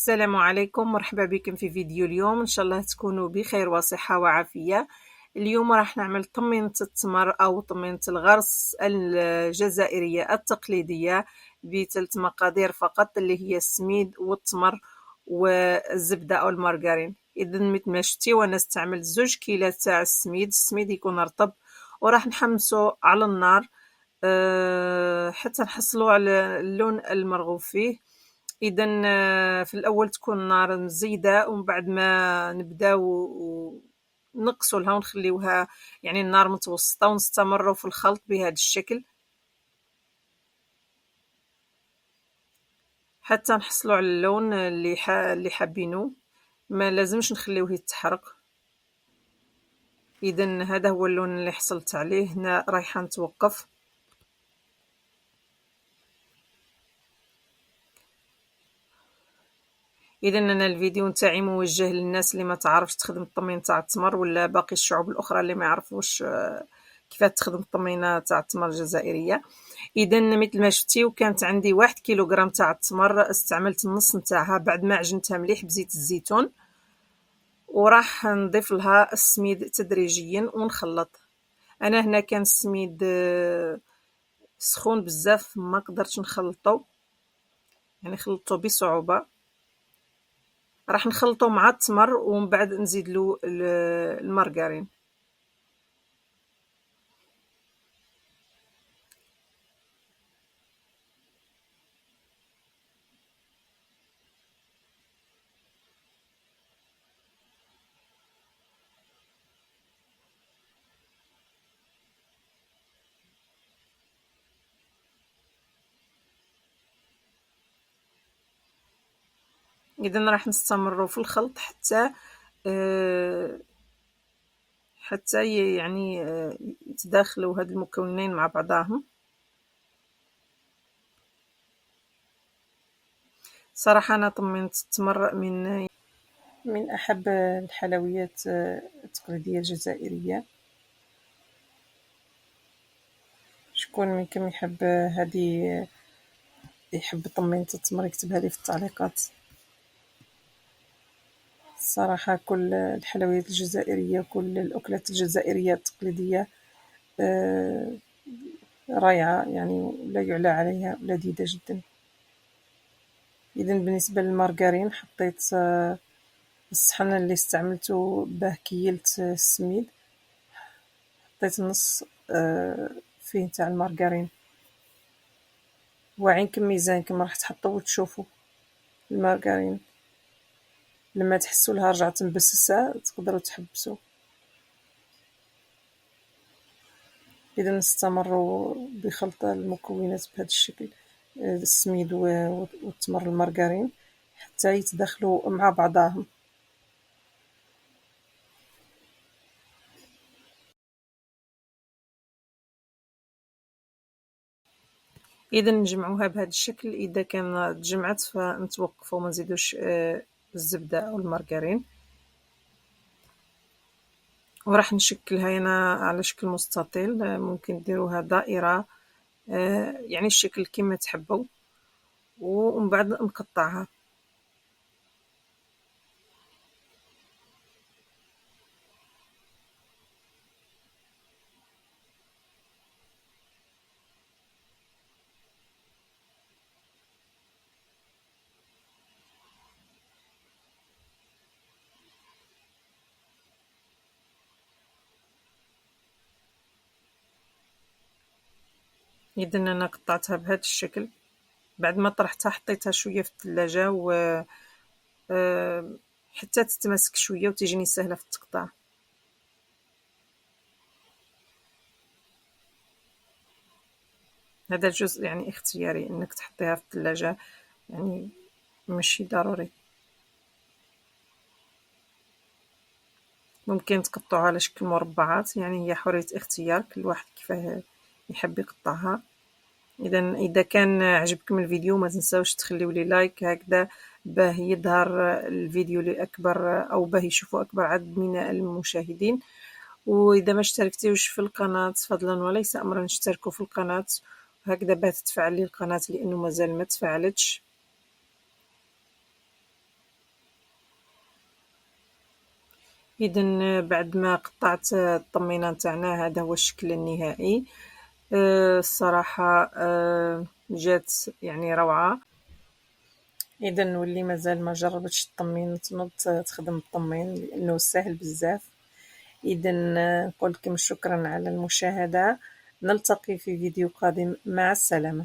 السلام عليكم، مرحبا بكم في فيديو اليوم. إن شاء الله تكونوا بخير وصحة وعافية. اليوم راح نعمل طمينة التمر أو طمينة الغرس الجزائرية التقليدية ب3 مقادير فقط، اللي هي السميد والتمر والزبدة أو المارغرين. إذا مثل ما شفتي وأنا استعملت 2 كيلات تاع السميد يكون رطب، وراح نحمسو على النار حتى نحصلوا على اللون المرغوب فيه. اذا في الاول تكون النار مزيده، ومن بعد ما نبداو نقصوا لها ونخليوها يعني النار متوسطه، ونستمروا في الخلط بهذا الشكل حتى نحصلوا على اللون اللي حابينه. ما لازمش نخليوه يتحرق. اذا هذا هو اللون اللي حصلت عليه. هنا رايحه نتوقف. اذا انا الفيديو نتاعي موجه للناس اللي ما تعرفش تخدم الطمين تاع التمر، ولا باقي الشعوب الاخرى اللي ما يعرفوش كيفاش تخدم الطمينه تاع التمر الجزائريه. اذا مثل ما شفتي، وكانت عندي 1 كيلوغرام تاع التمر، استعملت النص نتاعها بعد ما عجنتها مليح بزيت الزيتون، وراح نضيف لها السميد تدريجيا ونخلط. انا هنا كان السميد سخون بزاف، ما قدرتش نخلطه، يعني خلطته بصعوبه. راح نخلطه مع التمر ومن بعد نزيد له المارغرين. اذا راح نستمروا في الخلط حتى يعني يتداخلوا هاد المكونين مع بعضاهم. صراحة أنا طمينة التمر من أحب الحلويات التقليدية الجزائرية. شكون منكم يحب طمينة التمر يكتبها لي في التعليقات. الصراحة كل الحلويات الجزائرية، كل الأكلات الجزائرية التقليدية رائعة، يعني لا يعلى عليها، لذيذة جدا. إذا بالنسبة للمارغرين، حطيت الصحن اللي استعملته باه كيلت السميد، حطيت نص فيه تاع المارغرين. واعينكم ميزانكم راح تحطوا وتشوفوا المارغرين. لما تحسوا لها رجعت مبسسة تقدروا تحبسوا. إذا نستمروا بخلط المكونات بهذا الشكل، السميد والتمر المارغرين، حتى يتداخلوا مع بعضاهم. اذا نجمعوها بهذا الشكل. اذا كان تجمعت فنتوقفوا وما نزيدوش الزبده او المارغرين، وراح نشكلها هنا على شكل مستطيل. ممكن ديروها دائره، يعني الشكل كما تحبوا، ومن بعد نقطعها. اذا انا قطعتها بهذا الشكل. بعد ما طرحتها حطيتها شويه في الثلاجه حتى تتماسك شويه وتجيني سهله في التقطاع. هذا الجزء يعني اختياري انك تحطيها في الثلاجه، يعني ماشي ضروري. ممكن تقطعوها على شكل مربعات، يعني هي حرية اختيار، كل واحد كيفاه يحب يقطعها. اذا كان عجبكم الفيديو ما تنساوش تخليوا لي لايك هكذا باه يظهر الفيديو لاكبر، او باه يشوفوا اكبر عدد من المشاهدين. واذا ما اشتركتوش في القناة فضلا وليس امرا اشتركوا في القناة هكذا باه تتفعل لي القناة، لانه مازال ما تفعلتش. إذا بعد ما قطعت الطمينة نتاعنا هذا هو الشكل النهائي. الصراحة جات روعة. إذا واللي مازال ما جربتش الطمين تنوض تخدم الطمين لأنه سهل بزاف. إذا نقول لكم شكرا على المشاهدة، نلتقي في فيديو قادم، مع السلامة.